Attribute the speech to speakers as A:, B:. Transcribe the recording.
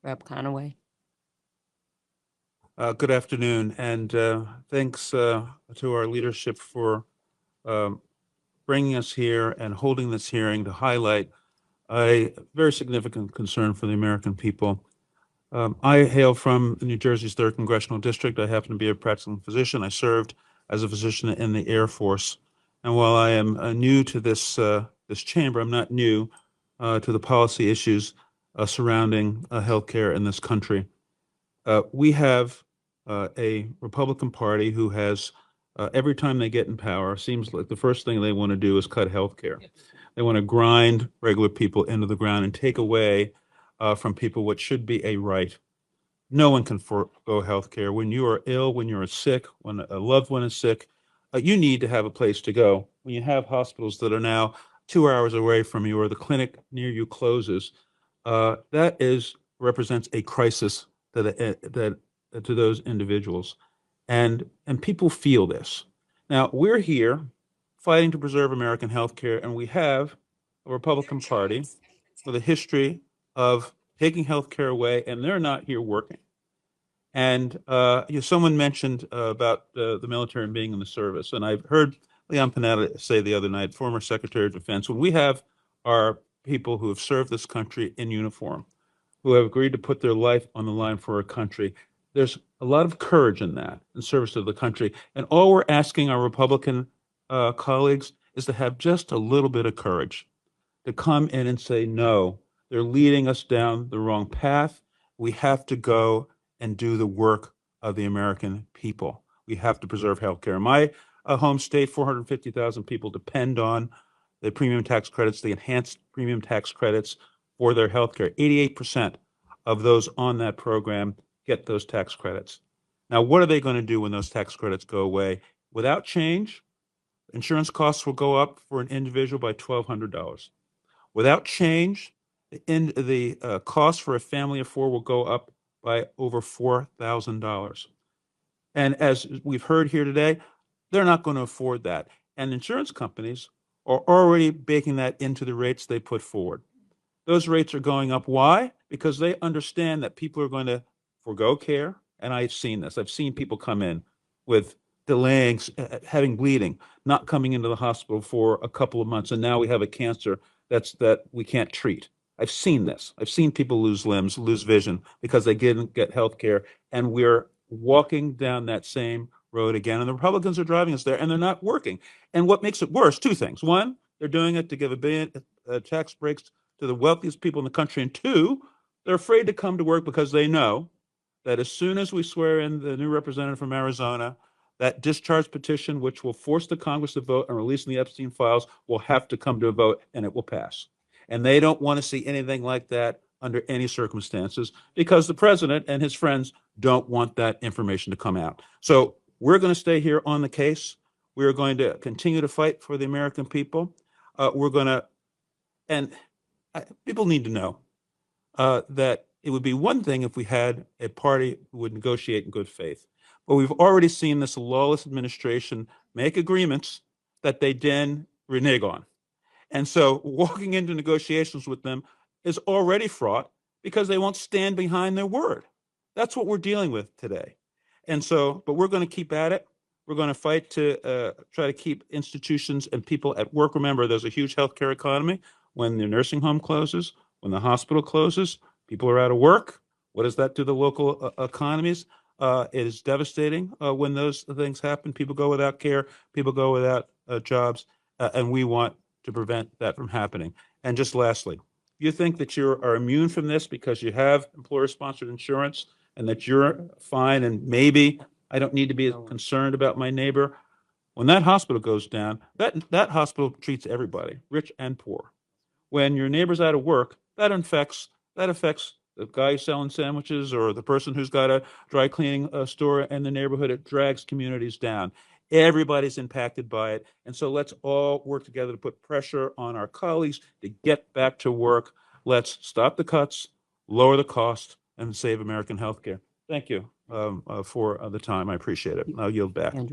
A: Rep. Conaway.
B: Good afternoon, and thanks to our leadership for um, bringing us here and holding this hearing to highlight a very significant concern for the American people. I hail from New Jersey's 3rd Congressional District. I happen to be a practicing physician. I served as a physician in the Air Force. And while I am new to this chamber, I'm not new to the policy issues surrounding healthcare in this country. We have a Republican Party who has, every time they get in power, seems like the first thing they want to do is cut health care. They want to grind regular people into the ground and take away from people what should be a right. No one can forego health care. When you are ill, when you're sick, when a loved one is sick, you need to have a place to go. When you have hospitals that are now 2 hours away from you or the clinic near you closes, that represents a crisis that to those individuals, and people feel this. Now we're here fighting to preserve American healthcare, and we have a Republican Party with a history of taking healthcare away, and they're not here working. And someone mentioned about the military and being in the service, and I've heard Leon Panetta say the other night, former Secretary of Defense, when we have our people who have served this country in uniform, who have agreed to put their life on the line for our country. There's a lot of courage in that, in service to the country. And all we're asking our Republican colleagues is to have just a little bit of courage, to come in and say, no, they're leading us down the wrong path. We have to go and do the work of the American people. We have to preserve healthcare. My home state, 450,000 people depend on the premium tax credits, the enhanced premium tax credits for their healthcare. 88% of those on that program get those tax credits. Now, what are they going to do when those tax credits go away? Without change, insurance costs will go up for an individual by $1,200. Without change, the cost for a family of four will go up by over $4,000. And as we've heard here today, they're not going to afford that. And insurance companies are already baking that into the rates they put forward. Those rates are going up. Why? Because they understand that people are going to forego care. And I've seen this. I've seen people come in with delaying, having bleeding, not coming into the hospital for a couple of months. And now we have a cancer that we can't treat. I've seen this. I've seen people lose limbs, lose vision because they didn't get health care. And we're walking down that same road again. And the Republicans are driving us there, and they're not working. And what makes it worse, two things. One, they're doing it to give a billion tax breaks to the wealthiest people in the country. And two, they're afraid to come to work because they know that as soon as we swear in the new representative from Arizona, that discharge petition, which will force the Congress to vote on releasing the Epstein files, will have to come to a vote, and it will pass. And they don't want to see anything like that under any circumstances because the president and his friends don't want that information to come out. So we're going to stay here on the case. We're going to continue to fight for the American people. We're going to, and people need to know that it would be one thing if we had a party who would negotiate in good faith. But we've already seen this lawless administration make agreements that they then renege on. And so walking into negotiations with them is already fraught because they won't stand behind their word. That's what we're dealing with today. And so, but we're going to keep at it. We're going to fight to try to keep institutions and people at work. Remember, there's a huge healthcare economy. When the nursing home closes, when the hospital closes, people are out of work. What does that do to the local economies? It is devastating when those things happen. People go without care, people go without jobs, and we want to prevent that from happening. And just lastly, you think that you are immune from this because you have employer-sponsored insurance and that you're fine and maybe I don't need to be concerned about my neighbor. When that hospital goes down, that hospital treats everybody, rich and poor. When your neighbor's out of work, that affects the guy selling sandwiches or the person who's got a dry cleaning store in the neighborhood. It drags communities down. Everybody's impacted by it. And so let's all work together to put pressure on our colleagues to get back to work. Let's stop the cuts, lower the cost, and save American healthcare. Thank you for the time. I appreciate it. I'll yield back.
A: Andrew.